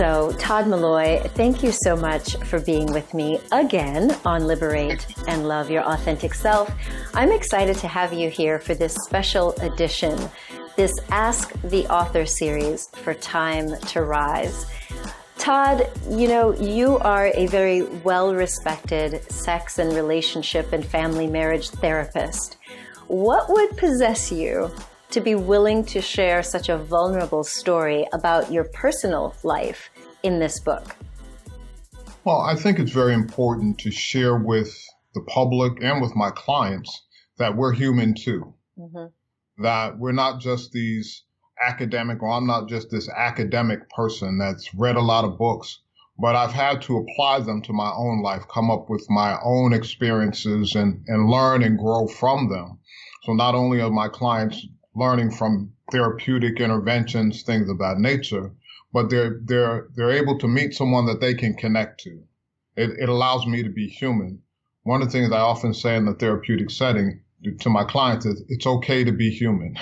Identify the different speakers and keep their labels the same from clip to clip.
Speaker 1: So, Todd Malloy, thank you so much for being with me again on Liberate and Love Your Authentic Self. I'm excited to have you here for this special edition, this Ask the Author series for Time to Rise. Todd, you are a very well-respected sex and relationship and family marriage therapist. What would possess you to be willing to share such a vulnerable story about your personal life in this book?
Speaker 2: Well, I think it's very important to share with the public and with my clients that we're human too. Mm-hmm. That we're not just these academic, or I'm not just this academic person that's read a lot of books, but I've had to apply them to my own life, come up with my own experiences and learn and grow from them. So not only are my clients learning from therapeutic interventions, things of that nature, but they're able to meet someone that they can connect to. It allows me to be human. One of the things I often say in the therapeutic setting to my clients is it's okay to be human.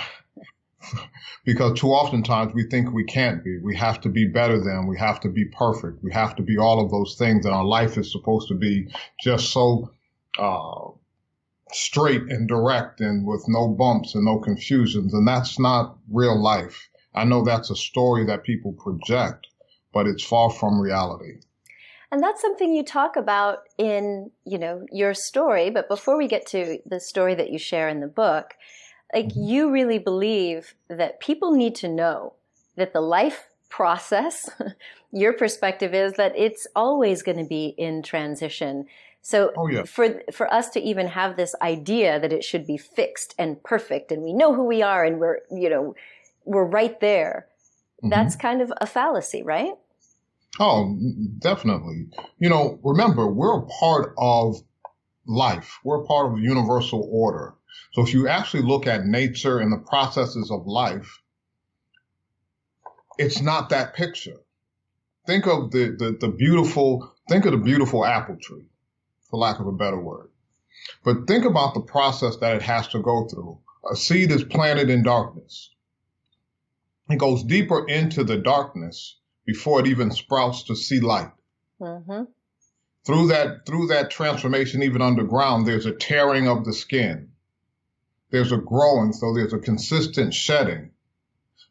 Speaker 2: Because too oftentimes we think we can't be. We have to be better than. We have to be perfect. We have to be all of those things. And our life is supposed to be just so straight and direct and with no bumps and no confusions. And that's not real life. I know that's a story that people project, but it's far from reality.
Speaker 1: And that's something you talk about in, your story. But before we get to the story that you share in the book, you really believe that people need to know that the life process, your perspective is that it's always going to be in transition. So for us to even have this idea that it should be fixed and perfect and we know who we are and we're right there, that's kind of a fallacy, right?
Speaker 2: Oh, definitely. Remember, we're a part of life. We're a part of the universal order. So if you actually look at nature and the processes of life, it's not that picture. Think of the beautiful apple tree, for lack of a better word. But think about the process that it has to go through. A seed is planted in darkness. It goes deeper into the darkness before it even sprouts to see light. Mm-hmm. Through that transformation, even underground, there's a tearing of the skin. There's a growing, so there's a consistent shedding.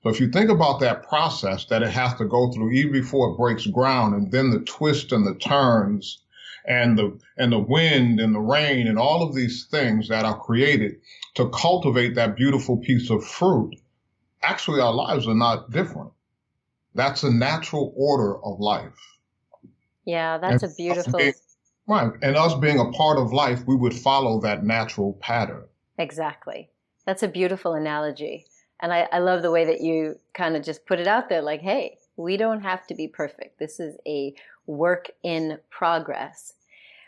Speaker 2: So if you think about that process that it has to go through even before it breaks ground, and then the twists and the turns and the wind and the rain and all of these things that are created to cultivate that beautiful piece of fruit, actually our lives are not different. That's a natural order of life.
Speaker 1: Yeah, that's a beautiful...
Speaker 2: Right. And us being a part of life, we would follow that natural pattern.
Speaker 1: Exactly. That's a beautiful analogy. And I love the way that you kind of just put it out there like, hey, we don't have to be perfect. This is a work in progress.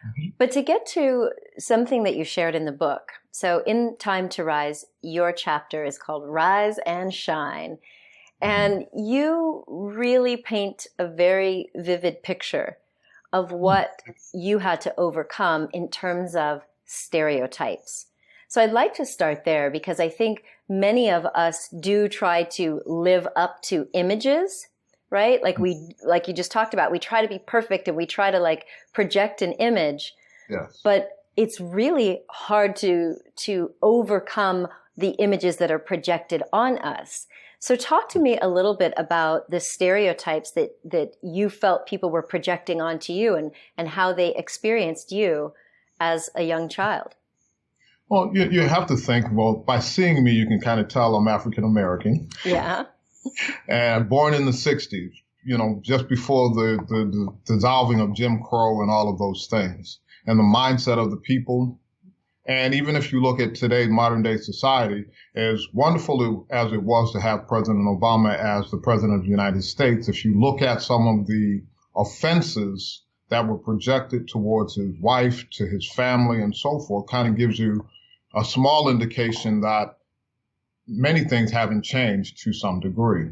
Speaker 1: Mm-hmm. But to get to something that you shared in the book, so in Time to Rise, your chapter is called Rise and Shine. And you really paint a very vivid picture of what you had to overcome in terms of stereotypes. So I'd like to start there because I think many of us do try to live up to images, right? Like you just talked about, we try to be perfect and we try to project an image.
Speaker 2: Yes.
Speaker 1: But it's really hard to overcome the images that are projected on us. So talk to me a little bit about the stereotypes that you felt people were projecting onto you and how they experienced you as a young child.
Speaker 2: Well, you have to think, by seeing me, you can kind of tell I'm African American.
Speaker 1: Yeah.
Speaker 2: And born in the 60s, just before the dissolving of Jim Crow and all of those things. And the mindset of the people. And even if you look at today's modern day society, as wonderful as it was to have President Obama as the president of the United States, if you look at some of the offenses that were projected towards his wife, to his family and so forth, kind of gives you a small indication that many things haven't changed to some degree.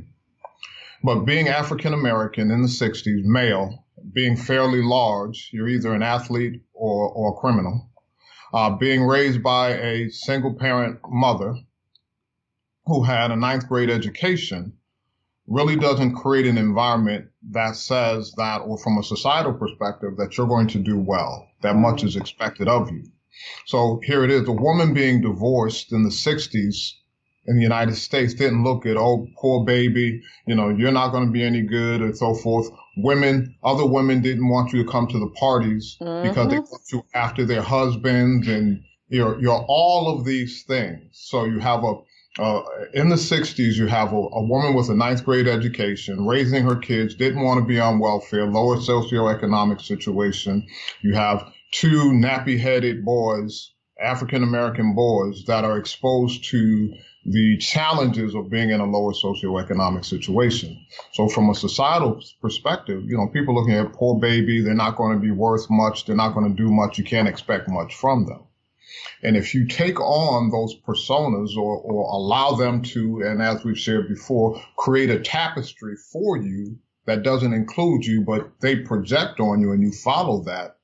Speaker 2: But being African American in the 60s, male, being fairly large, you're either an athlete or a criminal. Being raised by a single parent mother who had a 9th grade education, really doesn't create an environment that says that, or from a societal perspective, that you're going to do well, that much is expected of you. So here it is, a woman being divorced in the 60s in the United States didn't look at, oh, poor baby, you're not going to be any good, and so forth. Other women didn't want you to come to the parties because they put you after their husbands, and you're all of these things. So you have in the 60s, you have a woman with a ninth grade education, raising her kids, didn't want to be on welfare, lower socioeconomic situation. You have two nappy-headed boys, African-American boys, that are exposed to the challenges of being in a lower socioeconomic situation. So from a societal perspective, people looking at poor baby, they're not going to be worth much, they're not going to do much, you can't expect much from them. And if you take on those personas or allow them to, and as we've shared before, create a tapestry for you that doesn't include you, but they project on you and you follow that,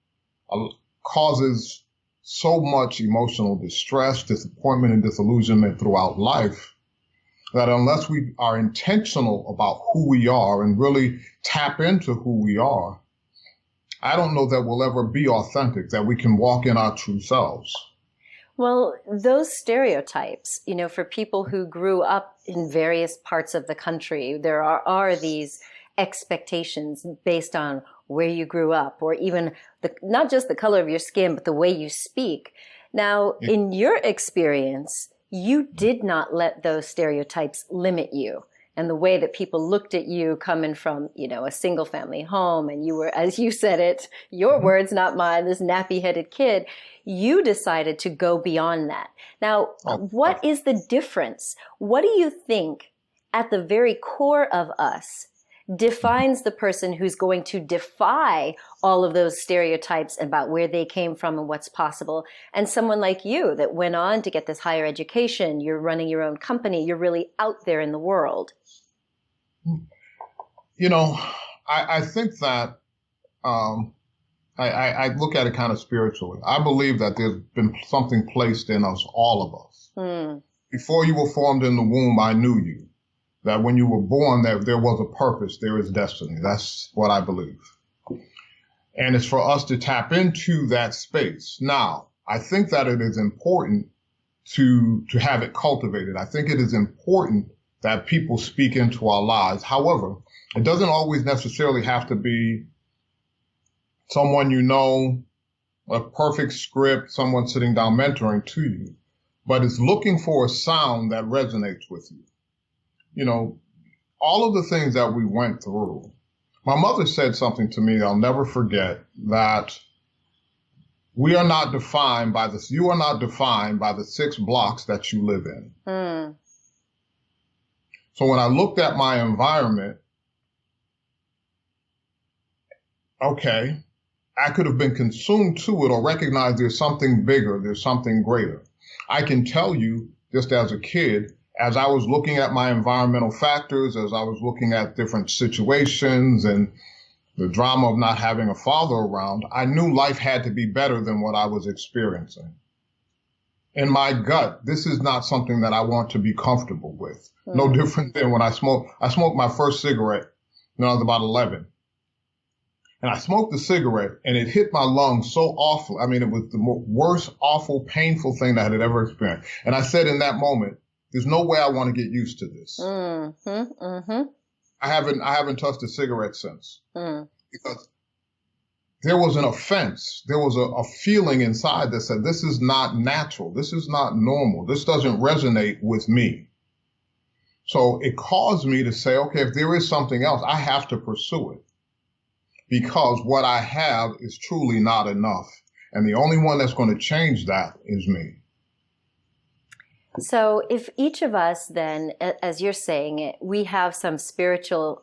Speaker 2: causes so much emotional distress, disappointment, and disillusionment throughout life that unless we are intentional about who we are and really tap into who we are, I don't know that we'll ever be authentic, that we can walk in our true selves.
Speaker 1: Well, those stereotypes, for people who grew up in various parts of the country, there are these expectations based on where you grew up, or even not just the color of your skin, but the way you speak. Now, in your experience, you did not let those stereotypes limit you. And the way that people looked at you coming from, a single family home, and you were, as you said it, your words, not mine, this nappy-headed kid, you decided to go beyond that. Now, what is the difference? What do you think at the very core of us defines the person who's going to defy all of those stereotypes about where they came from and what's possible, and someone like you that went on to get this higher education, you're running your own company, you're really out there in the world?
Speaker 2: I think that I look at it kind of spiritually. I believe that there's been something placed in us, all of us. Before you were formed in the womb, I knew you. That when you were born, that there was a purpose, there is destiny. That's what I believe. And it's for us to tap into that space. Now, I think that it is important to have it cultivated. I think it is important that people speak into our lives. However, it doesn't always necessarily have to be someone a perfect script, someone sitting down mentoring to you, but it's looking for a sound that resonates with you. All of the things that we went through. My mother said something to me I'll never forget, that you are not defined by the 6 blocks that you live in. So when I looked at my environment, okay, I could have been consumed to it or recognized there's something bigger, there's something greater. I can tell you, just as a kid, as I was looking at my environmental factors, as I was looking at different situations and the drama of not having a father around, I knew life had to be better than what I was experiencing. In my gut, this is not something that I want to be comfortable with. No different than when I smoked my first cigarette when I was about 11. And I smoked the cigarette and it hit my lungs so awful. I mean, it was the worst, awful, painful thing that I had ever experienced. And I said in that moment, there's no way I want to get used to this. I haven't touched a cigarette since because there was an offense. There was a feeling inside that said, this is not natural. This is not normal. This doesn't resonate with me. So it caused me to say, okay, if there is something else, I have to pursue it because what I have is truly not enough. And the only one that's going to change that is me.
Speaker 1: So if each of us then, as you're saying it, we have some spiritual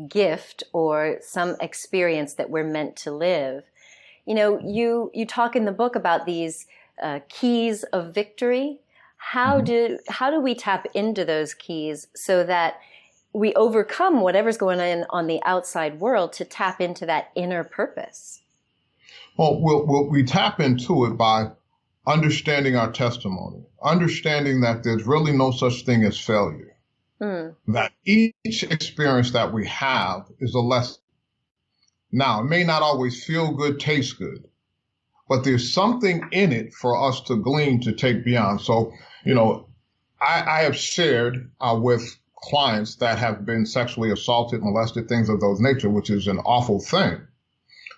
Speaker 1: gift or some experience that we're meant to live, you talk in the book about these keys of victory. How do we tap into those keys so that we overcome whatever's going on the outside world to tap into that inner purpose?
Speaker 2: Well, we tap into it by understanding our testimony, understanding that there's really no such thing as failure. that each experience that we have is a lesson. Now, it may not always feel good, taste good, but there's something in it for us to glean, to take beyond. So, I have shared with clients that have been sexually assaulted, molested, things of those nature, which is an awful thing.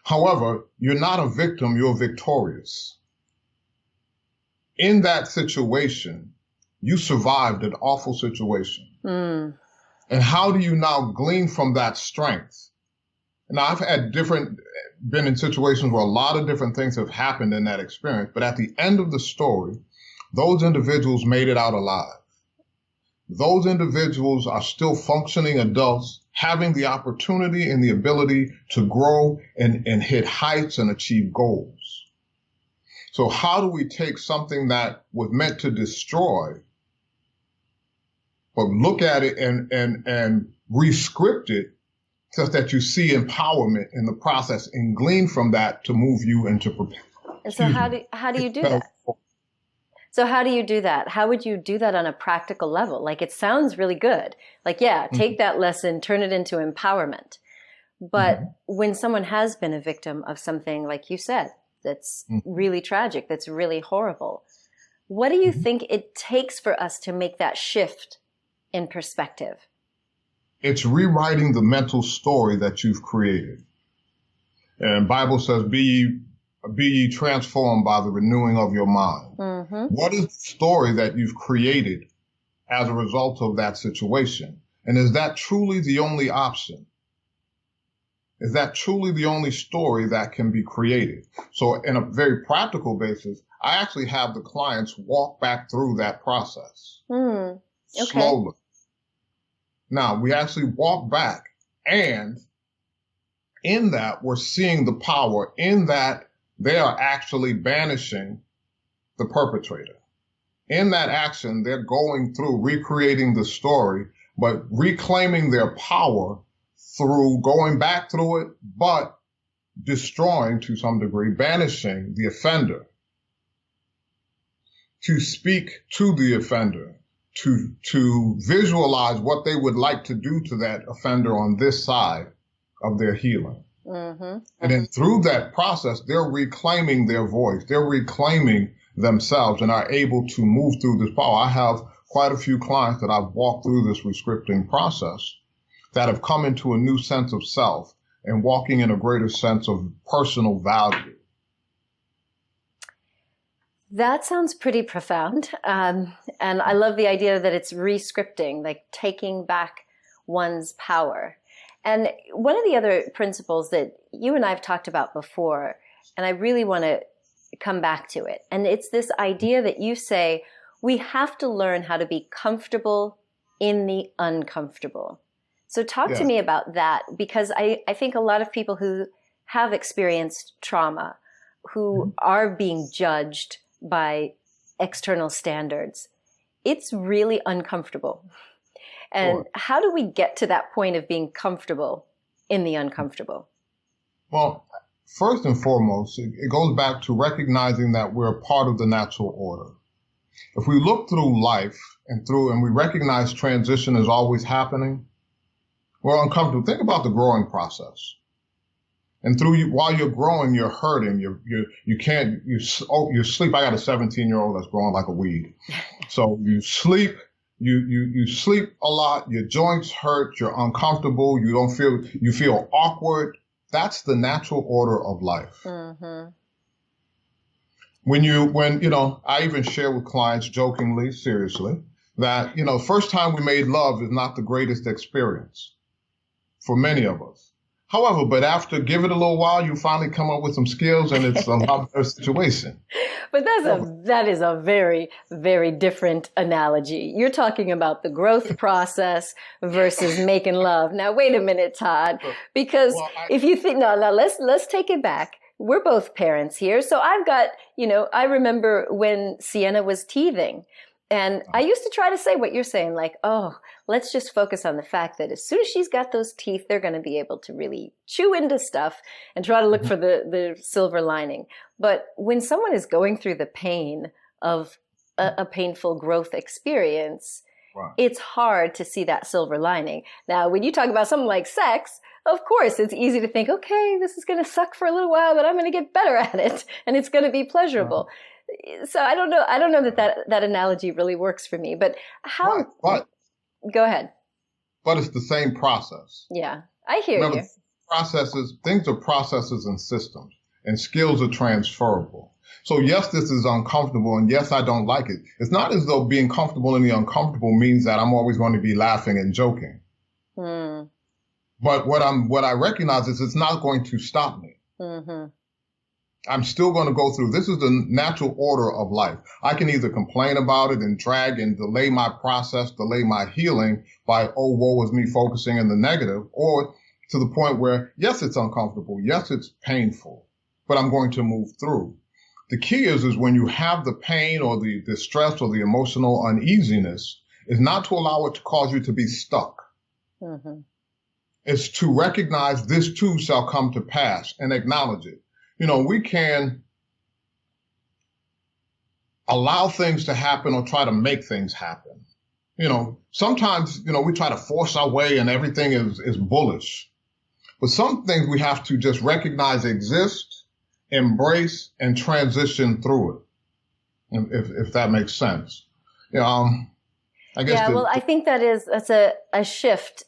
Speaker 2: However, you're not a victim, you're victorious. In that situation, you survived an awful situation. And how do you now glean from that strength? Now, I've been in situations where a lot of different things have happened in that experience, but at the end of the story, those individuals made it out alive. Those individuals are still functioning adults, having the opportunity and the ability to grow and hit heights and achieve goals. So how do we take something that was meant to destroy, but look at it and re-script it such that you see empowerment in the process and glean from that to move you into.
Speaker 1: And so how do you do that? So how do you do that? How would you do that on a practical level? Like, it sounds really good. Like, yeah, take that lesson, turn it into empowerment. But when someone has been a victim of something, like you said, that's really tragic, that's really horrible, what do you think it takes for us to make that shift in perspective?
Speaker 2: It's rewriting the mental story that you've created. And the Bible says, be ye transformed by the renewing of your mind. What is the story that you've created as a result of that situation? And is that truly the only option? Is that truly the only story that can be created? So in a very practical basis, I actually have the clients walk back through that process slowly. Now, we actually walk back, and in that, we're seeing the power in that they are actually banishing the perpetrator. In that action, they're going through recreating the story, but reclaiming their power through going back through it, but destroying, to some degree, banishing the offender, to speak to the offender, to visualize what they would like to do to that offender on this side of their healing. And then through that process, they're reclaiming their voice. They're reclaiming themselves and are able to move through this power. I have quite a few clients that I've walked through this rescripting process that have come into a new sense of self and walking in a greater sense of personal value.
Speaker 1: That sounds pretty profound. And I love the idea that it's re-scripting, like taking back one's power. And one of the other principles that you and I have talked about before, and I really want to come back to it, and it's this idea that you say we have to learn how to be comfortable in the uncomfortable. So talk to me about that, because I think a lot of people who have experienced trauma, who are being judged by external standards, it's really uncomfortable. And how do we get to that point of being comfortable in the uncomfortable?
Speaker 2: Well, first and foremost, it goes back to recognizing that we're a part of the natural order. If we look through life and we recognize transition is always happening, we're uncomfortable. Think about the growing process. And while you're growing, you're hurting. You sleep. I got a 17-year-old that's growing like a weed. So you sleep. You sleep a lot, your joints hurt, you're uncomfortable, you feel awkward. That's the natural order of life. I even share with clients jokingly, seriously, that, first time we made love is not the greatest experience for many of us. However, but after give it a little while, you finally come up with some skills and it's a lot better situation.
Speaker 1: But that is a very, very different analogy. You're talking about the growth process versus making love. Now, wait a minute, Todd, because if you think, no, let's take it back. We're both parents here. So I've got, I remember when Sienna was teething. And I used to try to say what you're saying, like, oh, let's just focus on the fact that as soon as she's got those teeth, they're going to be able to really chew into stuff and try to look for the silver lining. But when someone is going through the pain of a painful growth experience,
Speaker 2: Right.
Speaker 1: it's hard to see that silver lining. Now, when you talk about something like sex, of course, it's easy to think, okay, this is going to suck for a little while, but I'm going to get better at it, and it's going to be pleasurable. So I don't know that analogy really works for me. But how?
Speaker 2: Right. But
Speaker 1: go ahead.
Speaker 2: But it's the same process.
Speaker 1: Yeah, I hear
Speaker 2: Remember,
Speaker 1: you.
Speaker 2: things are processes and systems, and skills are transferable. So yes, this is uncomfortable, and yes, I don't like it. It's not as though being comfortable in the uncomfortable means that I'm always going to be laughing and joking.
Speaker 1: Hmm.
Speaker 2: But what I recognize is it's not going to stop me.
Speaker 1: Mm-hmm.
Speaker 2: I'm still going to go through. This is the natural order of life. I can either complain about it and drag and delay my process, delay my healing by, oh, woe is me, focusing in the negative, or to the point where, yes, it's uncomfortable. Yes, it's painful, but I'm going to move through. The key is when you have the pain or the distress or the emotional uneasiness, is not to allow it to cause you to be stuck.
Speaker 1: Mm-hmm.
Speaker 2: It's to recognize this too shall come to pass and acknowledge it. We can allow things to happen or try to make things happen. Sometimes, we try to force our way and everything is bullish. But some things we have to just recognize exist, embrace, and transition through it, if that makes sense. I guess.
Speaker 1: Yeah, well, I think that's a shift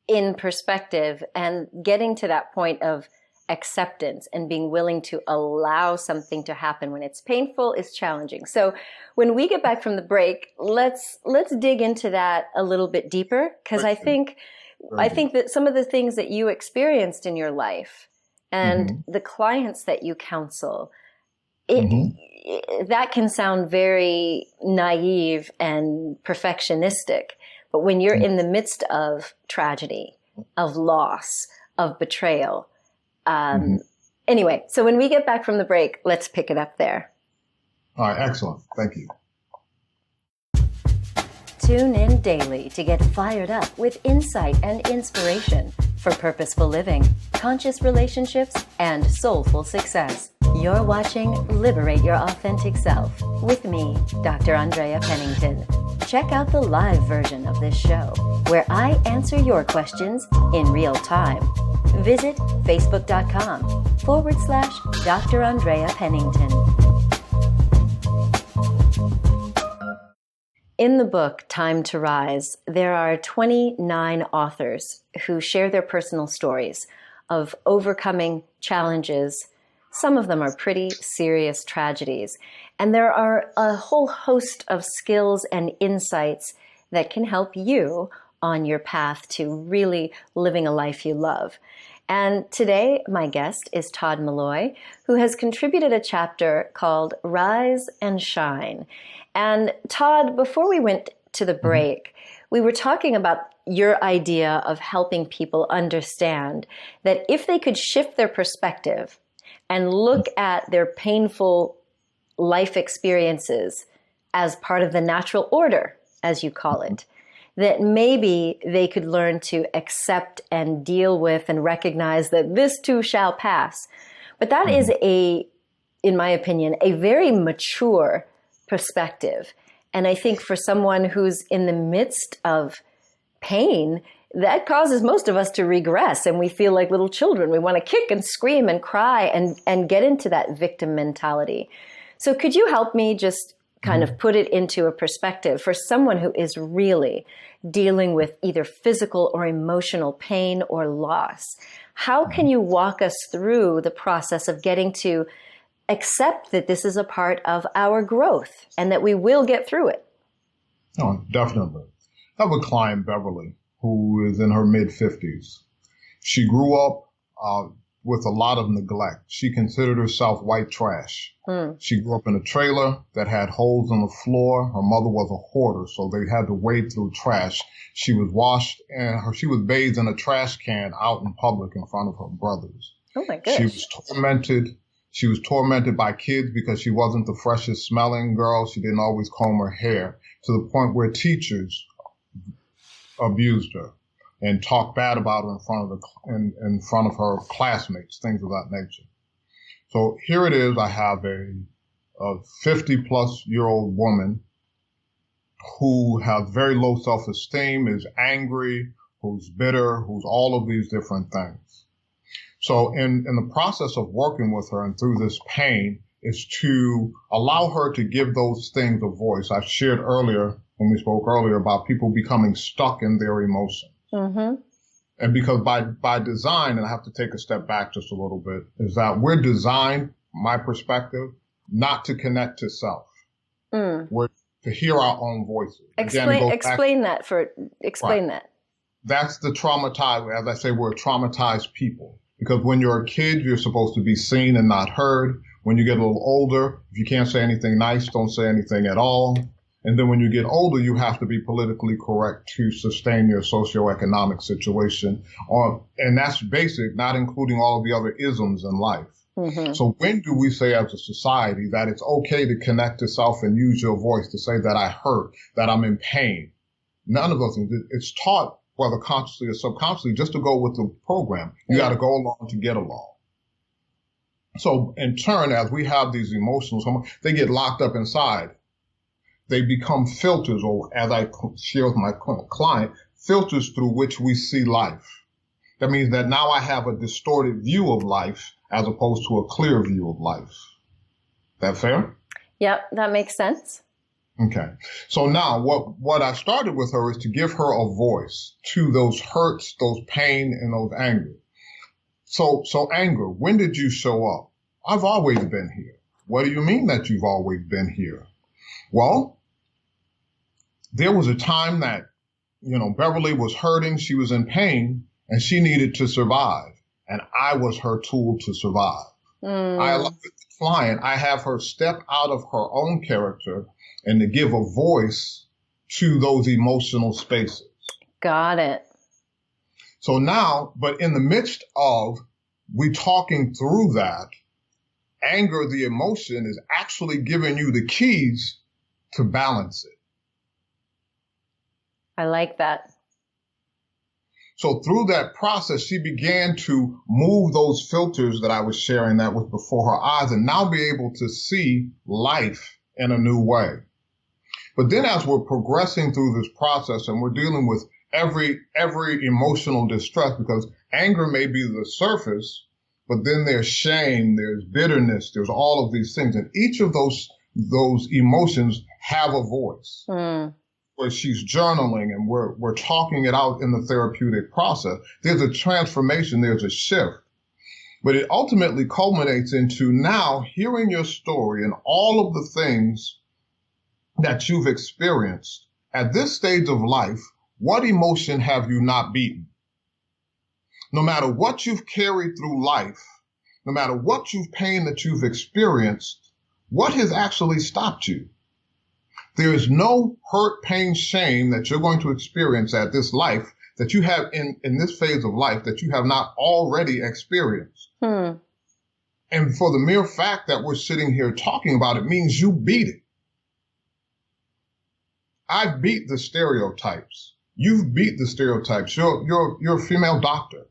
Speaker 1: in perspective, and getting to that point of acceptance and being willing to allow something to happen when it's painful is challenging. So when we get back from the break, let's dig into that a little bit deeper, because I think that some of the things that you experienced in your life and the clients that you counsel, that can sound very naive and perfectionistic. But when you're in the midst of tragedy, of loss, of betrayal, anyway, so when we get back from the break, let's pick it up there.
Speaker 2: All right, excellent. Thank you.
Speaker 1: Tune in daily to get fired up with insight and inspiration for purposeful living, conscious relationships, and soulful success. You're watching Liberate Your Authentic Self with me, Dr. Andrea Pennington. Check out the live version of this show, where I answer your questions in real time. Visit facebook.com/Dr. Andrea Pennington. In the book, Time to Rise, there are 29 authors who share their personal stories of overcoming challenges. Some of them are pretty serious tragedies. And there are a whole host of skills and insights that can help you on your path to really living a life you love. And today, my guest is Todd Malloy, who has contributed a chapter called Rise and Shine. And Todd, before we went to the break, we were talking about your idea of helping people understand that if they could shift their perspective and look at their painful life experiences as part of the natural order, as you call it, that maybe they could learn to accept and deal with and recognize that this too shall pass. But that is in my opinion, a very mature perspective. And I think for someone who's in the midst of pain, that causes most of us to regress, and we feel like little children. We want to kick and scream and cry and get into that victim mentality. So could you help me just kind of put it into a perspective for someone who is really dealing with either physical or emotional pain or loss? How can you walk us through the process of getting to accept that this is a part of our growth and that we will get through it?
Speaker 2: Oh, definitely. I have a client, Beverly, who is in her mid-50s. She grew up with a lot of neglect. She considered herself white trash. She grew up in a trailer that had holes in the floor. Her mother was a hoarder, so they had to wade through trash. She was washed and she was bathed in a trash can out in public in front of her brothers.
Speaker 1: Oh my gosh.
Speaker 2: She was tormented. She was tormented by kids because she wasn't the freshest smelling girl. She didn't always comb her hair, to the point where teachers abused her and talked bad about her in front of her classmates, things of that nature. So here it is. I have a 50-plus-year-old woman who has very low self-esteem, is angry, who's bitter, who's all of these different things. So in the process of working with her and through this pain is to allow her to give those things a voice. I shared earlier, when we spoke earlier, about people becoming stuck in their emotions. Mm-hmm. And because by design, and I have to take a step back just a little bit, is that we're designed, my perspective, not to connect to self. We're to hear our own voices.
Speaker 1: Explain that.
Speaker 2: That's the traumatized, as I say, we're traumatized people. Because when you're a kid, you're supposed to be seen and not heard. When you get a little older, if you can't say anything nice, don't say anything at all. And then when you get older, you have to be politically correct to sustain your socioeconomic situation. And that's basic, not including all of the other isms in life. Mm-hmm. So when do we say as a society that it's okay to connect to self and use your voice to say that I hurt, that I'm in pain? None of those things. It's taught, whether consciously or subconsciously, just to go with the program. You got to go along to get along. So in turn, as we have these emotions, they get locked up inside. They become filters, or as I share with my client, filters through which we see life. That means that now I have a distorted view of life as opposed to a clear view of life. That fair?
Speaker 1: Yep, that makes sense.
Speaker 2: Okay. So now what I started with her is to give her a voice to those hurts, those pain, and those anger. So anger, when did you show up? I've always been here. What do you mean that you've always been here? Well, there was a time that, Beverly was hurting, she was in pain, and she needed to survive. And I was her tool to survive. I allow the client, I have her step out of her own character and to give a voice to those emotional spaces.
Speaker 1: Got it.
Speaker 2: So now, but in the midst of we talking through that, anger, the emotion, is actually giving you the keys to balance it.
Speaker 1: I like that.
Speaker 2: So through that process, she began to move those filters that I was sharing that was before her eyes and now be able to see life in a new way. But then as we're progressing through this process and we're dealing with every emotional distress, because anger may be the surface, but then there's shame, there's bitterness, there's all of these things. And each of those emotions have a voice. Where she's journaling and we're talking it out in the therapeutic process. There's a transformation, there's a shift. But it ultimately culminates into now hearing your story and all of the things that you've experienced. At this stage of life, what emotion have you not beaten? No matter what you've carried through life, no matter what pain that you've experienced, what has actually stopped you? There is no hurt, pain, shame that you're going to experience at this life that you have in this phase of life that you have not already experienced. And for the mere fact that we're sitting here talking about it means you beat it. I beat the stereotypes. You've beat the stereotypes. You're a female doctor.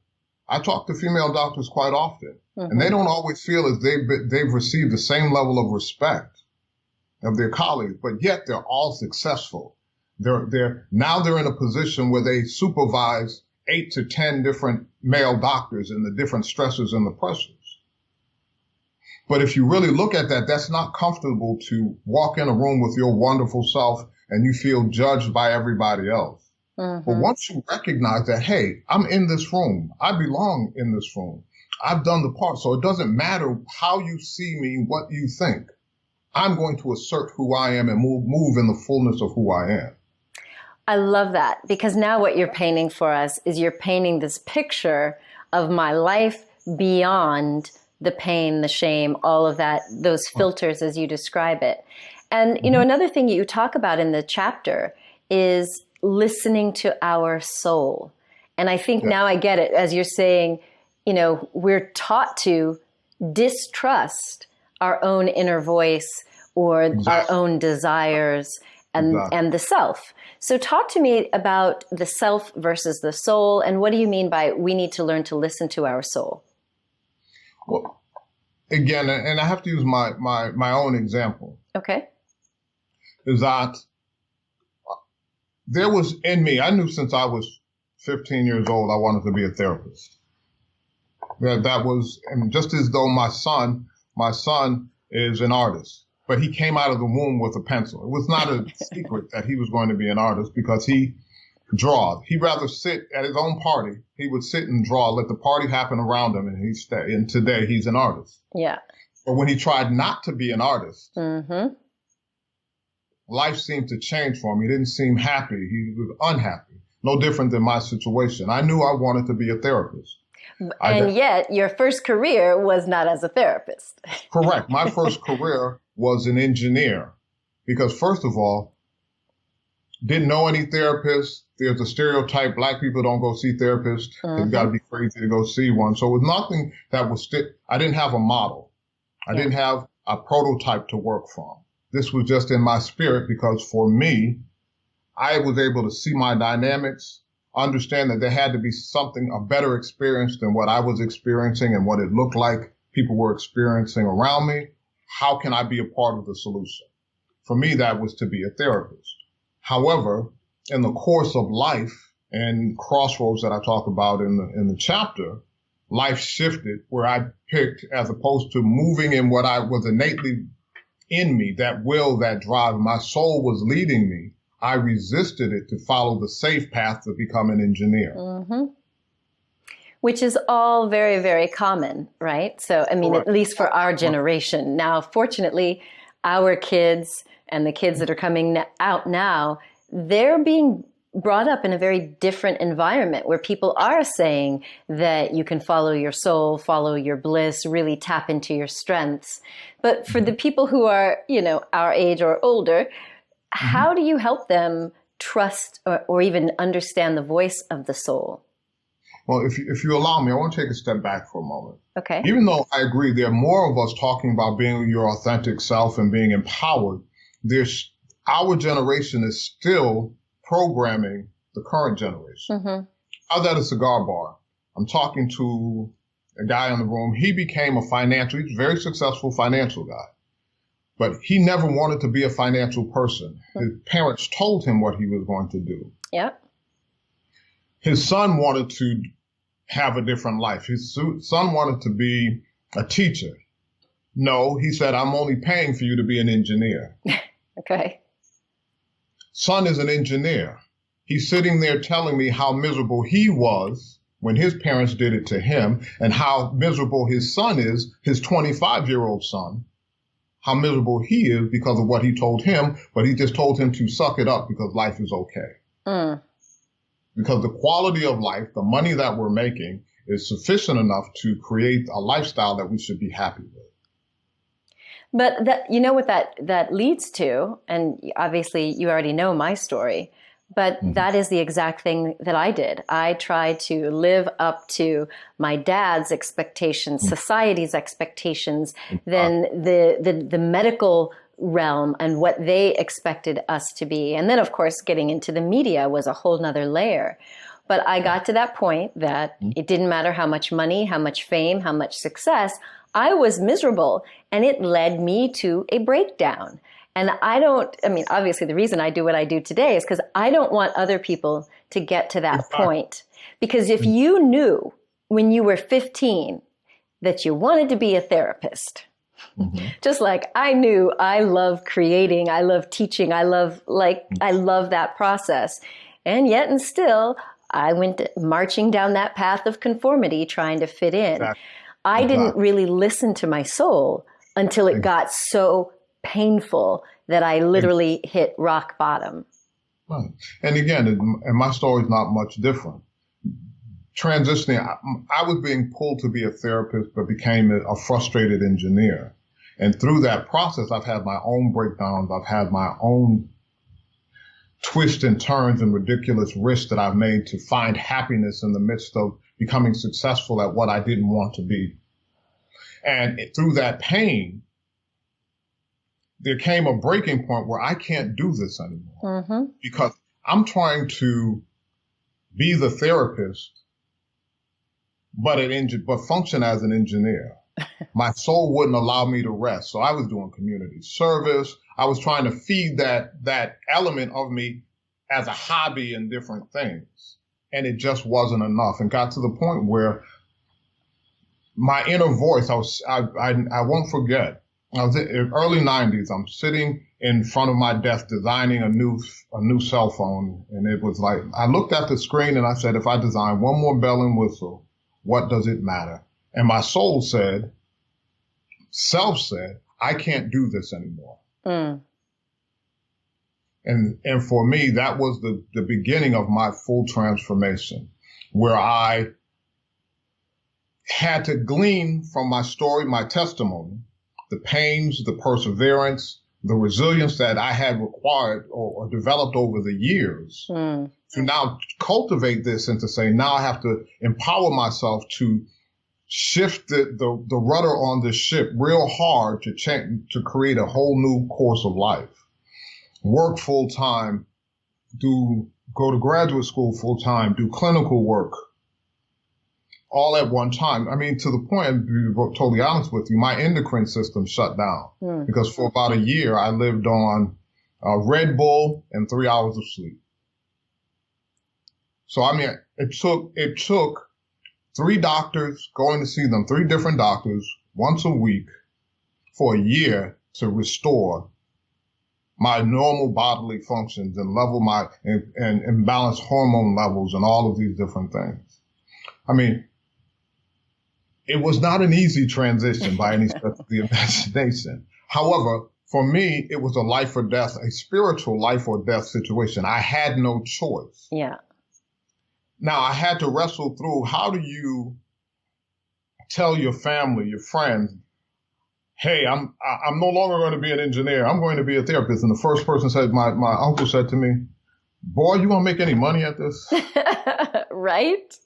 Speaker 2: I talk to female doctors quite often, and they don't always feel as they've received the same level of respect of their colleagues, but yet they're all successful. They're in a position where they supervise 8 to 10 different male doctors and the different stresses and the pressures. But if you really look at that, that's not comfortable to walk in a room with your wonderful self and you feel judged by everybody else. But once you recognize that, hey, I'm in this room, I belong in this room, I've done the part, so it doesn't matter how you see me, what you think. I'm going to assert who I am and move in the fullness of who I am.
Speaker 1: I love that, because now what you're painting for us is you're painting this picture of my life beyond the pain, the shame, all of that, those filters as you describe it. And, another thing you talk about in the chapter is listening to our soul. And I think now I get it, as you're saying, we're taught to distrust our own inner voice or our own desires and the self. So talk to me about the self versus the soul, and what do you mean by we need to learn to listen to our soul?
Speaker 2: Well, again, and I have to use my own example.
Speaker 1: Okay.
Speaker 2: Is that there was in me, I knew since I was 15 years old, I wanted to be a therapist. That was, and just as though my son is an artist, but he came out of the womb with a pencil. It was not a secret that he was going to be an artist because he draws. He'd rather sit at his own party. He would sit and draw, let the party happen around him, and he'd stay. And today he's an artist.
Speaker 1: Yeah.
Speaker 2: But when he tried not to be an artist, life seemed to change for him. He didn't seem happy. He was unhappy. No different than my situation. I knew I wanted to be a therapist.
Speaker 1: And yet your first career was not as a therapist.
Speaker 2: Correct. My first career was an engineer because, first of all, didn't know any therapists. There's a stereotype, Black people don't go see therapists. They've got to be crazy to go see one. So it was nothing that was I didn't have a model. I didn't have a prototype to work from. This was just in my spirit because for me, I was able to see my dynamics, understand that there had to be something, a better experience than what I was experiencing and what it looked like people were experiencing around me. How can I be a part of the solution? For me, that was to be a therapist. However, in the course of life and crossroads that I talk about in the chapter, life shifted where I picked, as opposed to moving in what I was innately in me, that will, that drive, my soul was leading me. I resisted it to follow the safe path to become an engineer.
Speaker 1: Which is all very, very common, right? So, I mean, at least for our generation. Now, fortunately, our kids and the kids that are coming out now, they're being brought up in a very different environment where people are saying that you can follow your soul, follow your bliss, really tap into your strengths. But for the people who are, you know, our age or older, how do you help them trust or even understand the voice of the soul?
Speaker 2: Well, if you allow me, I want to take a step back for a moment.
Speaker 1: Okay.
Speaker 2: Even though I agree there are more of us talking about being your authentic self and being empowered, our generation is still programming the current generation. How's that a cigar bar? I'm talking to a guy in the room. He became he's a very successful financial guy, but he never wanted to be a financial person. His parents told him what he was going to do.
Speaker 1: Yep.
Speaker 2: His son wanted to have a different life. His son wanted to be a teacher. No, he said, I'm only paying for you to be an engineer.
Speaker 1: Okay.
Speaker 2: Son is an engineer. He's sitting there telling me how miserable he was when his parents did it to him and how miserable his son is, his 25-year-old son, how miserable he is because of what he told him, but he just told him to suck it up because life is okay. Because the quality of life, the money that we're making is sufficient enough to create a lifestyle that we should be happy with.
Speaker 1: But that, you know what that leads to, and obviously you already know my story, but that is the exact thing that I did. I tried to live up to my dad's expectations, society's expectations, then the medical realm and what they expected us to be. And then, of course, getting into the media was a whole nother layer. But I got to that point that it didn't matter how much money, how much fame, how much success, I was miserable, and it led me to a breakdown. And obviously the reason I do what I do today is because I don't want other people to get to that point. Because if you knew when you were 15 that you wanted to be a therapist, just like I knew I love creating, I love teaching, I love that process. And yet and still, I went marching down that path of conformity, trying to fit in. I didn't really listen to my soul until it got so painful that I literally hit rock bottom.
Speaker 2: Right. And again, and my story is not much different. Transitioning, I was being pulled to be a therapist, but became a frustrated engineer. And through that process, I've had my own breakdowns. I've had my own twists and turns and ridiculous risks that I've made to find happiness in the midst of becoming successful at what I didn't want to be. And through that pain, there came a breaking point where I can't do this anymore because I'm trying to be the therapist, but function as an engineer. My soul wouldn't allow me to rest. So I was doing community service. I was trying to feed that element of me as a hobby in different things. And it just wasn't enough, and got to the point where my inner voice, I won't forget. I was in early 90s. I'm sitting in front of my desk designing a new cell phone. And it was like, I looked at the screen and I said, if I design one more bell and whistle, what does it matter? And my soul said, self said, I can't do this anymore. Mm. And for me, that was the beginning of my full transformation, where I had to glean from my story, my testimony, the pains, the perseverance, the resilience that I had required or developed over the years to now cultivate this and to say, now I have to empower myself to shift the rudder on the ship real hard to change, to create a whole new course of life. Work full time, go to graduate school full time, do clinical work, all at one time. I mean, to the point, to be totally honest with you, my endocrine system shut down because for about a year I lived on Red Bull and 3 hours of sleep. So, I mean, it took 3 doctors, going to see them, 3 different doctors once a week for a year to restore my normal bodily functions and level and balance hormone levels and all of these different things. I mean, it was not an easy transition by any stretch of the imagination. However, for me, it was a life or death, a spiritual life or death situation. I had no choice.
Speaker 1: Yeah.
Speaker 2: Now, I had to wrestle through, how do you tell your family, your friends, hey, I'm no longer going to be an engineer. I'm going to be a therapist. And the first person said, my uncle said to me, boy, you won't make any money at this?
Speaker 1: Right?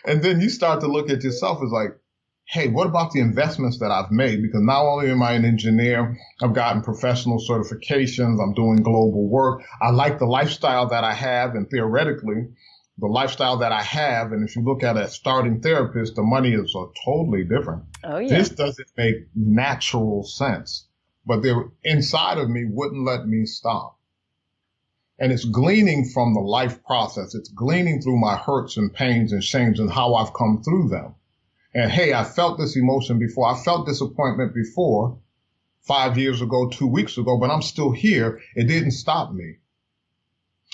Speaker 2: And then you start to look at yourself as like, hey, what about the investments that I've made? Because not only am I an engineer, I've gotten professional certifications, I'm doing global work. I like the lifestyle that I have, and theoretically, the lifestyle that I have, and if you look at a starting therapist, the money is totally different.
Speaker 1: Oh, yeah.
Speaker 2: This doesn't make natural sense. But inside of me wouldn't let me stop. And it's gleaning from the life process. It's gleaning through my hurts and pains and shames and how I've come through them. And hey, I felt this emotion before. I felt disappointment before, 5 years ago, 2 weeks ago, but I'm still here. It didn't stop me.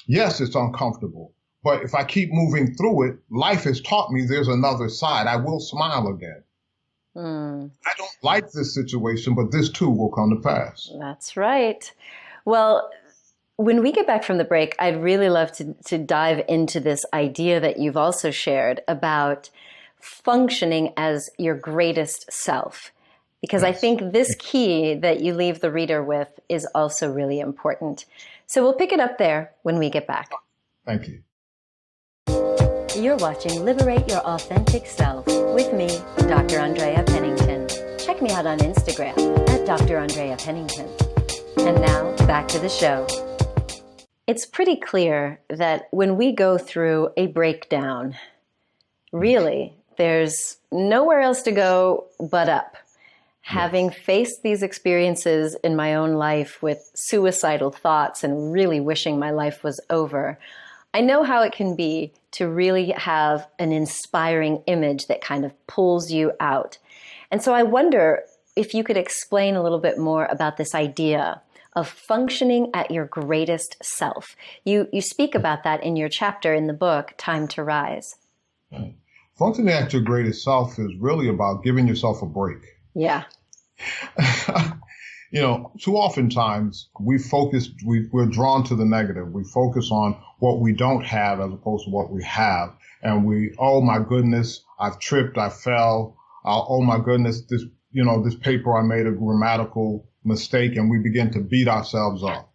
Speaker 2: Yes, it's uncomfortable. But if I keep moving through it, life has taught me there's another side. I will smile again. I don't like this situation, but this too will come to pass.
Speaker 1: That's right. Well, when we get back from the break, I'd really love to dive into this idea that you've also shared about functioning as your greatest self. Because I think this key that you leave the reader with is also really important. So we'll pick it up there when we get back.
Speaker 2: Thank you.
Speaker 1: You're watching Liberate Your Authentic Self with me, Dr. Andrea Pennington. Check me out on Instagram at Dr. Andrea Pennington. And now, back to the show. It's pretty clear that when we go through a breakdown, really, there's nowhere else to go but up. Having faced these experiences in my own life with suicidal thoughts and really wishing my life was over, I know how it can be to really have an inspiring image that kind of pulls you out. And so I wonder if you could explain a little bit more about this idea of functioning at your greatest self. You speak about that in your chapter in the book, Time to Rise.
Speaker 2: Functioning at your greatest self is really about giving yourself a break.
Speaker 1: Yeah.
Speaker 2: You know, too oftentimes we're drawn to the negative. We focus on what we don't have as opposed to what we have. And oh my goodness, I've tripped, I fell. Oh my goodness, this paper, I made a grammatical mistake, and we begin to beat ourselves up.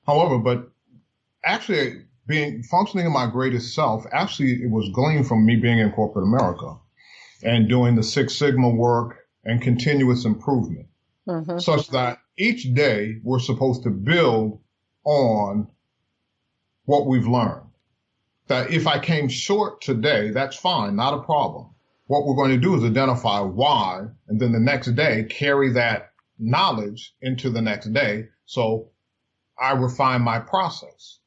Speaker 2: However, but actually functioning in my greatest self, actually it was gleaned from me being in corporate America and doing the Six Sigma work and continuous improvement. Such that each day we're supposed to build on what we've learned. That if I came short today, that's fine, not a problem. What we're going to do is identify why, and then the next day carry that knowledge into the next day. So I refine my process.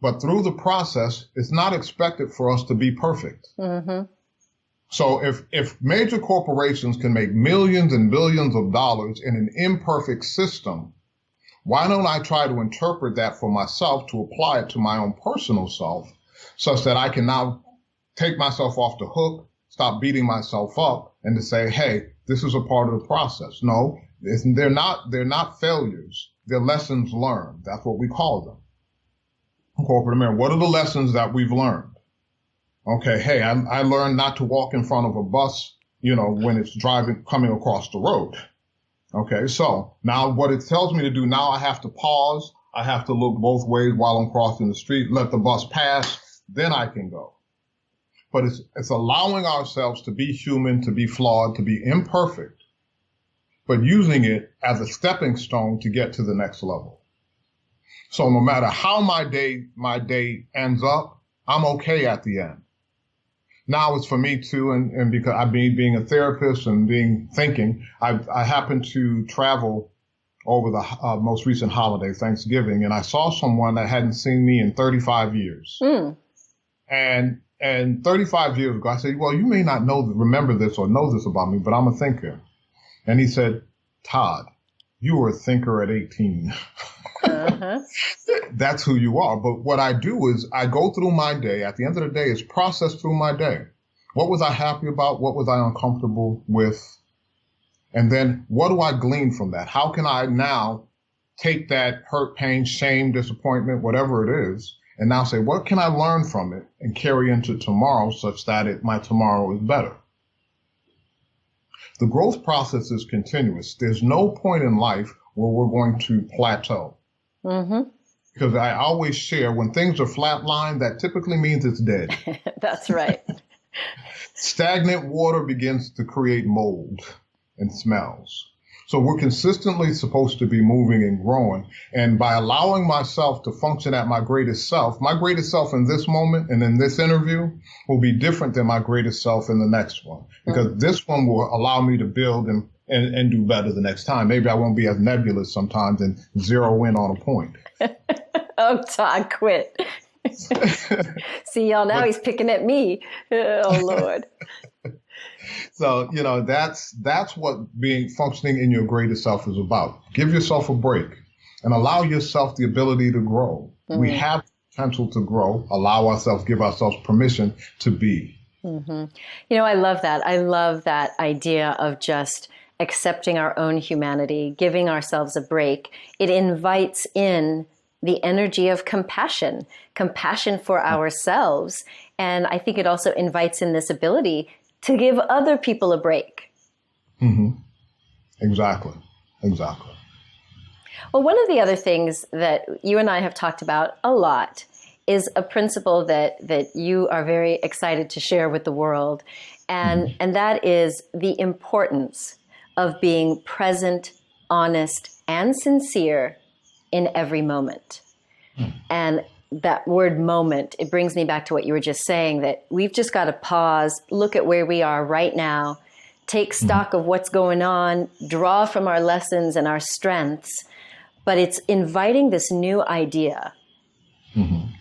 Speaker 2: But through the process, it's not expected for us to be perfect. Mm-hmm. So if major corporations can make millions and billions of dollars in an imperfect system, why don't I try to interpret that for myself to apply it to my own personal self such that I can now take myself off the hook, stop beating myself up, and to say, hey, this is a part of the process. No, they're not failures. They're lessons learned. That's what we call them. Corporate America, what are the lessons that we've learned? Okay, hey, I learned not to walk in front of a bus, when it's coming across the road. Okay, so now what it tells me to do, now I have to pause. I have to look both ways while I'm crossing the street, let the bus pass, then I can go. But it's allowing ourselves to be human, to be flawed, to be imperfect, but using it as a stepping stone to get to the next level. So no matter how my day ends up, I'm okay at the end. Now it's for me too, and because I've been being a therapist and thinking, I happened to travel over the most recent holiday, Thanksgiving, and I saw someone that hadn't seen me in 35 years. Mm. And 35 years ago, I said, well, you may not remember this or know this about me, but I'm a thinker. And he said, Todd, you were a thinker at 18. Uh-huh. That's who you are. But what I do is I go through my day. At the end of the day, it's processed through my day. What was I happy about? What was I uncomfortable with? And then what do I glean from that? How can I now take that hurt, pain, shame, disappointment, whatever it is, and now say, what can I learn from it and carry into tomorrow such that my tomorrow is better? The growth process is continuous. There's no point in life where we're going to plateau. Mm-hmm. Because I always share, when things are flatlined, that typically means it's dead.
Speaker 1: That's right.
Speaker 2: Stagnant water begins to create mold and smells. So we're consistently supposed to be moving and growing. And by allowing myself to function at my greatest self in this moment and in this interview will be different than my greatest self in the next one. Because this one will allow me to build and do better the next time. Maybe I won't be as nebulous sometimes and zero in on a point.
Speaker 1: Oh, Todd, quit. See, y'all, now he's picking at me. Oh, Lord.
Speaker 2: So, that's what functioning in your greatest self is about. Give yourself a break and allow yourself the ability to grow. Mm-hmm. We have the potential to grow, give ourselves permission to be.
Speaker 1: Mm-hmm. I love that. I love that idea of just accepting our own humanity, giving ourselves a break. It invites in the energy of compassion for ourselves. And I think it also invites in this ability to give other people a break.
Speaker 2: Mm-hmm. Exactly.
Speaker 1: Well, one of the other things that you and I have talked about a lot is a principle that you are very excited to share with the world. And that is the importance of being present, honest, and sincere in every moment. And that word moment, it brings me back to what you were just saying, that we've just got to pause, look at where we are right now, take stock of what's going on, draw from our lessons and our strengths. But it's inviting this new idea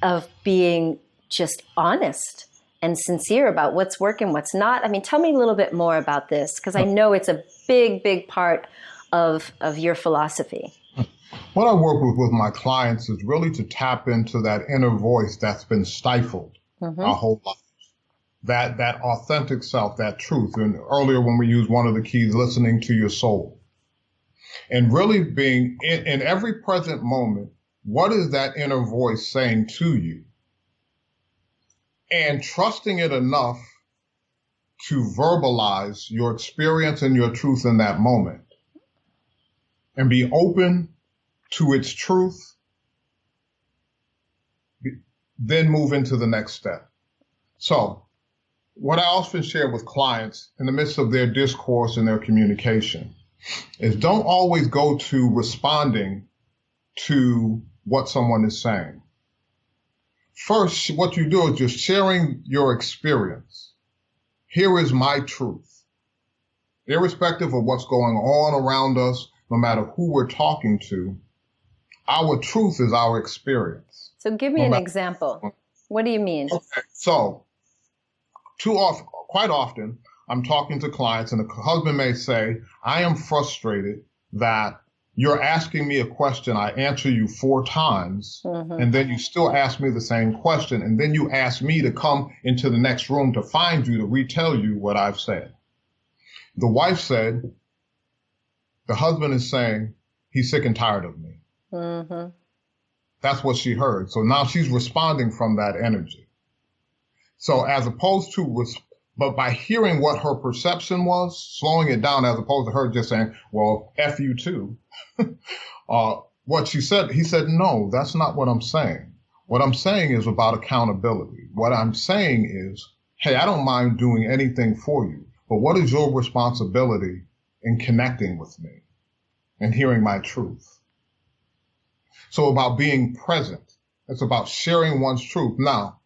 Speaker 1: of being just honest and sincere about what's working, what's not. I mean, tell me a little bit more about this, because I know it's a big, big part of your philosophy.
Speaker 2: What I work with my clients is really to tap into that inner voice that's been stifled our whole life. That authentic self, that truth. And earlier when we used one of the keys, listening to your soul. And really being in every present moment, what is that inner voice saying to you? And trusting it enough to verbalize your experience and your truth in that moment. And be open to its truth, then move into the next step. So what I often share with clients in the midst of their discourse and their communication is don't always go to responding to what someone is saying. First, what you do is just sharing your experience. Here is my truth. Irrespective of what's going on around us, no matter who we're talking to, Our truth is our experience.
Speaker 1: So give me an example. What do you mean?
Speaker 2: Okay. So quite often, I'm talking to clients and the husband may say, I am frustrated that you're asking me a question. I answer you 4 times, and then you still ask me the same question. And then you ask me to come into the next room to find you, to retell you what I've said. The wife said, the husband is saying, he's sick and tired of me. That's what she heard. So now she's responding from that energy. So as opposed to, but by hearing what her perception was, slowing it down as opposed to her just saying, well, F you too. What she said, he said, no, that's not what I'm saying. What I'm saying is about accountability. What I'm saying is, hey, I don't mind doing anything for you, but what is your responsibility in connecting with me and hearing my truth? So about being present, it's about sharing one's truth. Now,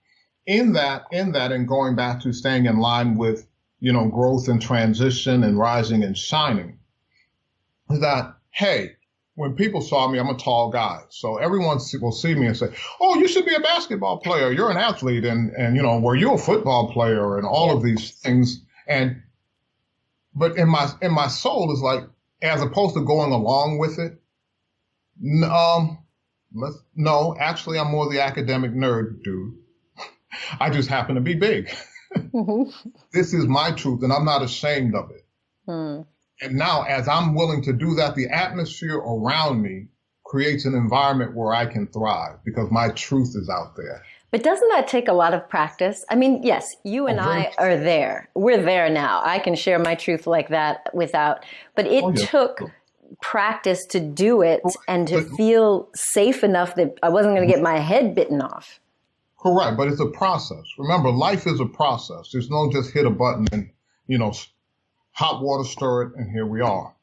Speaker 2: in that, and going back to staying in line with, growth and transition and rising and shining, is that, hey, when people saw me, I'm a tall guy. So everyone will see me and say, oh, you should be a basketball player. You're an athlete. And were you a football player and all of these things. But in my soul is like, as opposed to going along with it, no, actually, I'm more the academic nerd dude. I just happen to be big. This is my truth, and I'm not ashamed of it. And now, as I'm willing to do that, the atmosphere around me creates an environment where I can thrive because my truth is out there.
Speaker 1: But doesn't that take a lot of practice? I mean, yes, you and I are there. We're there now. I can share my truth like that but it took practice to do it and to feel safe enough that I wasn't going to get my head bitten off.
Speaker 2: Correct, but it's a process. Remember, life is a process. There's no just hit a button and, hot water, stir it, and here we are.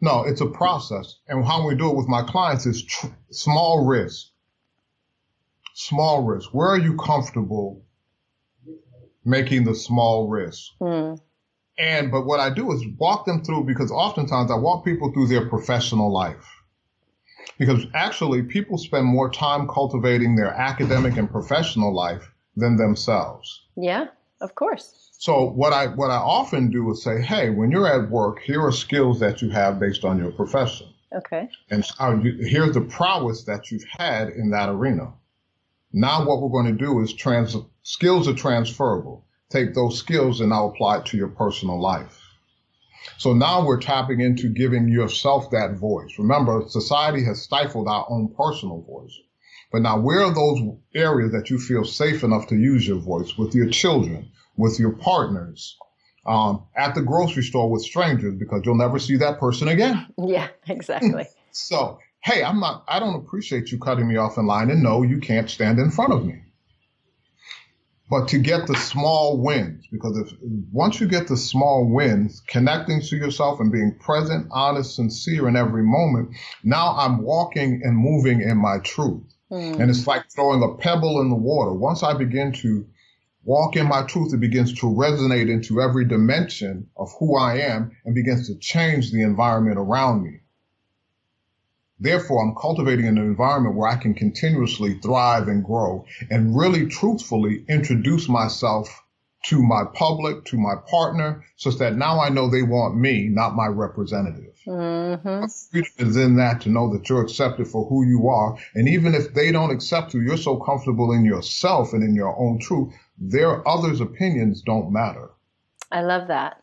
Speaker 2: No, it's a process. And how we do it with my clients is small risk. Small risk. Where are you comfortable making the small risk? But what I do is walk them through, because oftentimes I walk people through their professional life. Because actually people spend more time cultivating their academic and professional life than themselves. Yeah,
Speaker 1: of course.
Speaker 2: So what I often do is say, hey, when you're at work, here are skills that you have based on your profession.
Speaker 1: Okay.
Speaker 2: And here's the prowess that you've had in that arena. Now what we're going to do is skills are transferable. Take those skills and now apply it to your personal life. So now we're tapping into giving yourself that voice. Remember, society has stifled our own personal voice. But now where are those areas that you feel safe enough to use your voice with your children, with your partners, at the grocery store with strangers, because you'll never see that person again.
Speaker 1: Yeah, exactly.
Speaker 2: So, hey, I don't appreciate you cutting me off in line, and no, you can't stand in front of me. But to get the small wins, because once you get the small wins, connecting to yourself and being present, honest, sincere in every moment, now I'm walking and moving in my truth. And it's like throwing a pebble in the water. Once I begin to walk in my truth, it begins to resonate into every dimension of who I am and begins to change the environment around me. Therefore, I'm cultivating an environment where I can continuously thrive and grow and really truthfully introduce myself to my public, to my partner, so that now I know they want me, not my representative. Freedom is in that, to know that you're accepted for who you are. And even if they don't accept you, you're so comfortable in yourself and in your own truth, their others' opinions don't matter.
Speaker 1: I love that.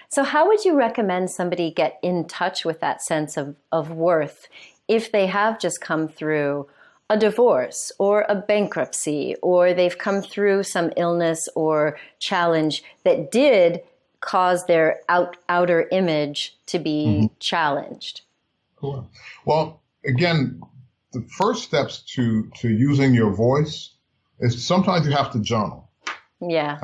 Speaker 1: So how would you recommend somebody get in touch with that sense of worth if they have just come through a divorce or a bankruptcy, or they've come through some illness or challenge that did cause their outer image to be challenged?
Speaker 2: Cool. Well, again, the first steps to using your voice is sometimes you have to journal.
Speaker 1: Yeah.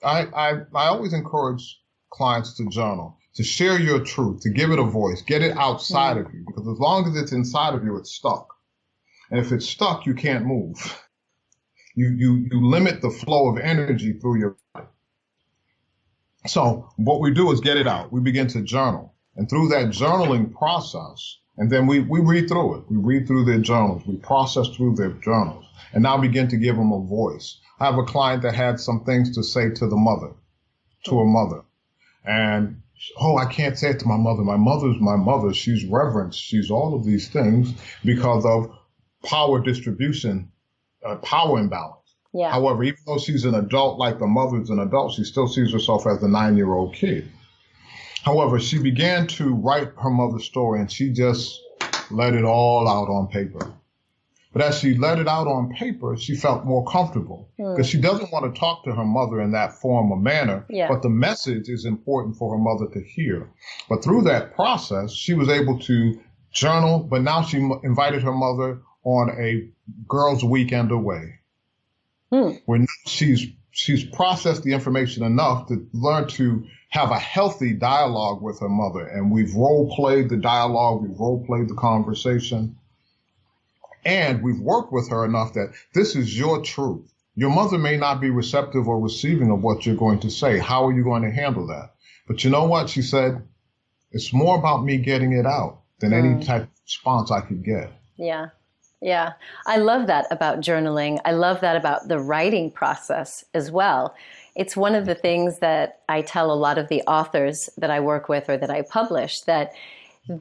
Speaker 2: I always encourage clients to journal, to share your truth, to give it a voice, get it outside of you, because as long as it's inside of you, it's stuck. And if it's stuck, you can't move. You limit the flow of energy through your body. So what we do is get it out. We begin to journal. And through that journaling process, And then we read through it. We read through their journals. We process through their journals and now begin to give them a voice. I have a client that had some things to say to the mother, to her mother. And, oh, I can't say it to my mother. My mother's my mother. She's reverenced. She's all of these things because of power distribution, power imbalance.
Speaker 1: Yeah.
Speaker 2: However, even though she's an adult, like the mother's an adult, she still sees herself as a 9-year-old kid. However, she began to write her mother's story and she just let it all out on paper. But as she let it out on paper, she felt more comfortable because she doesn't want to talk to her mother in that form or manner, but the message is important for her mother to hear. But through that process, she was able to journal, but now she invited her mother on a girls' weekend away. Where she's processed the information enough to learn to have a healthy dialogue with her mother. And we've role-played the dialogue, we've role-played the conversation, and we've worked with her enough that this is your truth. Your mother may not be receptive or receiving of what you're going to say. How are you going to handle that? But you know what? She said, it's more about me getting it out than any type of response I could get.
Speaker 1: Yeah. Yeah. I love that about journaling. I love that about the writing process as well. It's one of the things that I tell a lot of the authors that I work with or that I publish, that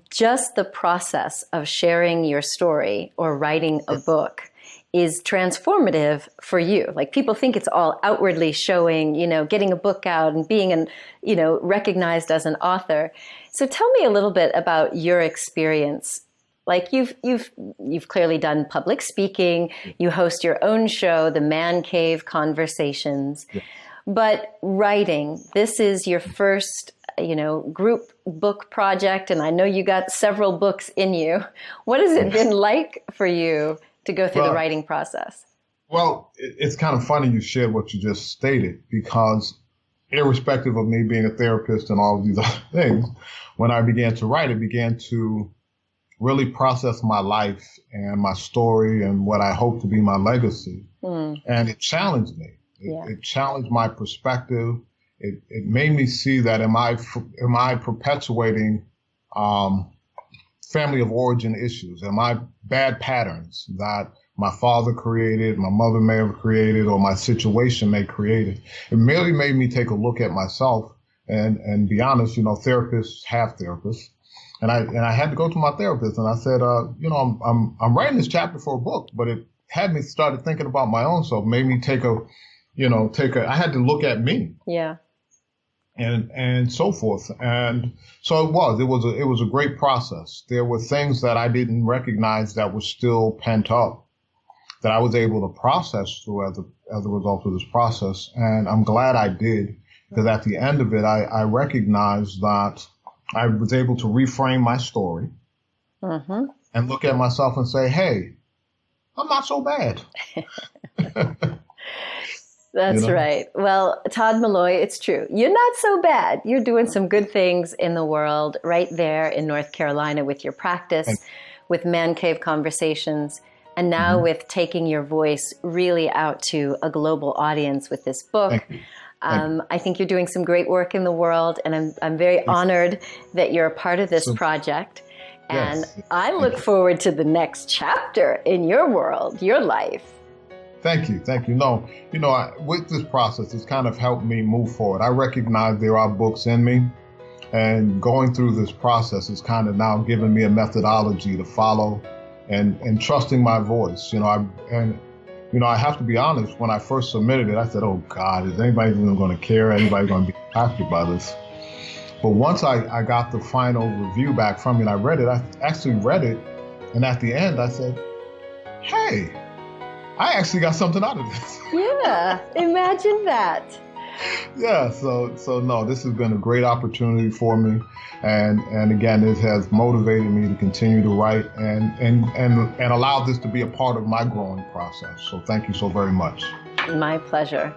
Speaker 1: just the process of sharing your story or writing a book is transformative for you. Like, people think it's all outwardly showing, getting a book out and being recognized as an author. So tell me a little bit about your experience. Like, you've clearly done public speaking, you host your own show, the Man Cave Conversations, but writing, this is your first, group book project, and I know you got several books in you. What has it been like for you to go through the writing process?
Speaker 2: Well, it's kind of funny you shared what you just stated, because irrespective of me being a therapist and all of these other things, when I began to write, it began to really process my life and my story and what I hope to be my legacy. And it challenged me. It challenged my perspective. It made me see that am I perpetuating family of origin issues? Am I bad patterns that my father created, my mother may have created, or my situation may create it? It really made me take a look at myself and be honest. Therapists have therapists. And I had to go to my therapist and I said, I'm writing this chapter for a book, but it had me started thinking about my own self, made me I had to look at me. Yeah. And so forth. And so it was a great process. There were things that I didn't recognize that were still pent up that I was able to process through as a result of this process. And I'm glad I did, because at the end of it, I recognized that I was able to reframe my story and look at myself and say, hey, I'm not so bad.
Speaker 1: That's right. Well, Todd Malloy, it's true. You're not so bad. You're doing some good things in the world right there in North Carolina with your practice, with Man Cave Conversations, and now with taking your voice really out to a global audience with this book.
Speaker 2: Thank you.
Speaker 1: I think you're doing some great work in the world, and I'm very honored that you're a part of this project. And I look forward to the next chapter in your world, your life.
Speaker 2: Thank you. With this process, it's kind of helped me move forward. I recognize there are books in me, and going through this process is kind of now giving me a methodology to follow and trusting my voice. I have to be honest, when I first submitted it, I said, oh God, is anybody even going to care? Anybody going to be impacted by this? But once I got the final review back from you and I read it, I actually read it. And at the end, I said, hey, I actually got something out of this.
Speaker 1: Yeah, imagine that.
Speaker 2: Yeah, so no, this has been a great opportunity for me. And again, it has motivated me to continue to write and allow this to be a part of my growing process. So thank you so very much.
Speaker 1: My pleasure.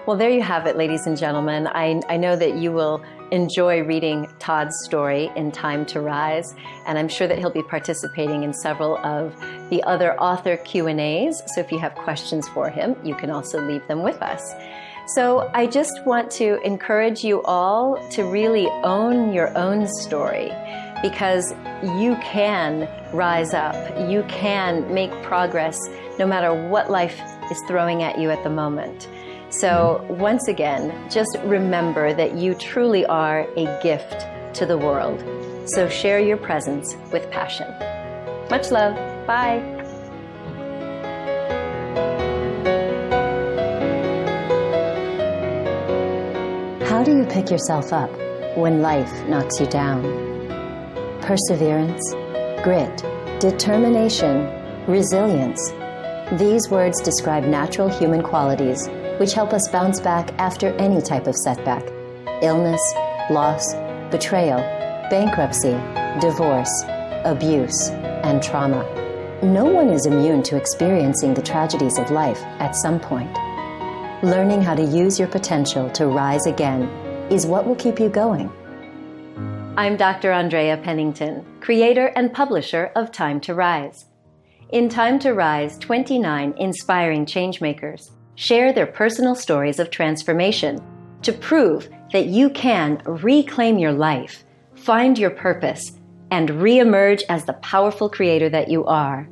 Speaker 1: Well, there you have it, ladies and gentlemen. I know that you will enjoy reading Todd's story in Time to Rise, and I'm sure that he'll be participating in several of the other author Q&As. So if you have questions for him, you can also leave them with us. So I just want to encourage you all to really own your own story. because you can rise up. You can make progress no matter what life is throwing at you at the moment. So once again, just remember that you truly are a gift to the world. So share your presence with passion. Much love. Bye. How do you pick yourself up when life knocks you down? Perseverance, grit, determination, resilience. These words describe natural human qualities which help us bounce back after any type of setback: illness, loss, betrayal, bankruptcy, divorce, abuse, and trauma. No one is immune to experiencing the tragedies of life at some point. Learning how to use your potential to rise again is what will keep you going. I'm Dr. Andrea Pennington, creator and publisher of Time to Rise. In Time to Rise, 29 inspiring changemakers share their personal stories of transformation to prove that you can reclaim your life, find your purpose, and re-emerge as the powerful creator that you are.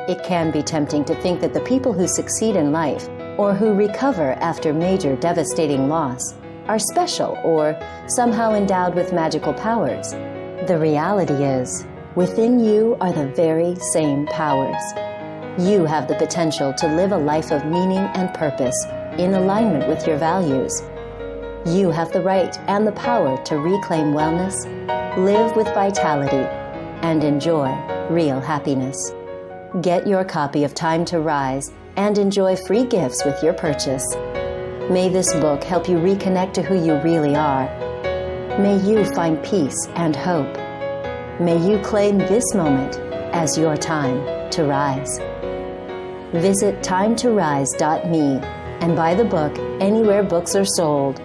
Speaker 1: It can be tempting to think that the people who succeed in life or who recover after major devastating loss are special or somehow endowed with magical powers. The reality is, within you are the very same powers. You have the potential to live a life of meaning and purpose in alignment with your values. You have the right and the power to reclaim wellness, live with vitality, and enjoy real happiness. Get your copy of Time to Rise and enjoy free gifts with your purchase. May this book help you reconnect to who you really are. May you find peace and hope. May you claim this moment as your time to rise. Visit timetorise.me and buy the book anywhere books are sold